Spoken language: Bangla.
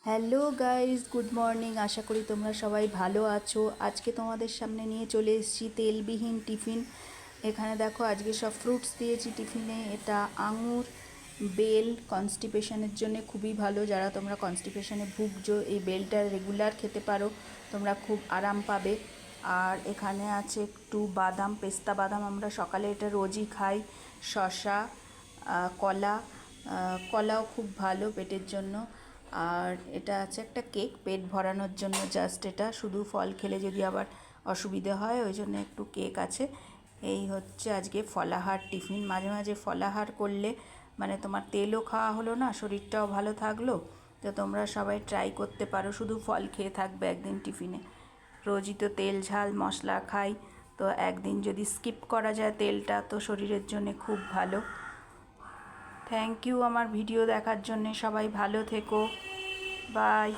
Hello guys, good morning. আশা করি তোমরা সবাই ভালো আছো। আজকে তোমাদের সামনে নিয়ে চলে এসেছি তেলবিহীন টিফিন। এখানে দেখো আজকে সব ফ্রুটস দিয়েছি টিফিনে। এটা আঙুর, বেল কনস্টিপেশনের জন্য খুবই ভালো। যারা তোমরা কনস্টিপেশনে ভুগছো, এই বেলটা রেগুলার খেতে পারো, তোমরা খুব আরাম পাবে। আর এখানে আছে একটু বাদাম, পেস্তা বাদাম, আমরা সকালে এটা রোজই খাই। শসা, কলা, কলাও খুব ভালো পেটের জন্য। আর এটা আছে একটা কেক, পেট ভরানোর জন্য জাস্ট। এটা শুধু ফল খেলে যদি আবার অসুবিধে হয়, ওই জন্য একটু কেক আছে। এই হচ্ছে আজকে ফলাহার টিফিন। মাঝে মাঝে ফলাহার করলে মানে তোমার তেলও খাওয়া হলো না, শরীরটাও ভালো থাকলো। তো তোমরা সবাই ট্রাই করতে পারো। শুধু ফল খেয়ে থাকবে একদিন টিফিনে। রোজই তো তেল ঝাল মশলা খাই, তো একদিন যদি স্কিপ করা যায় তেলটা, তো শরীরের জন্য খুব ভালো। থ্যাংক ইউ আমার ভিডিও দেখার জন্যে। সবাই ভালো থেকো। বাই।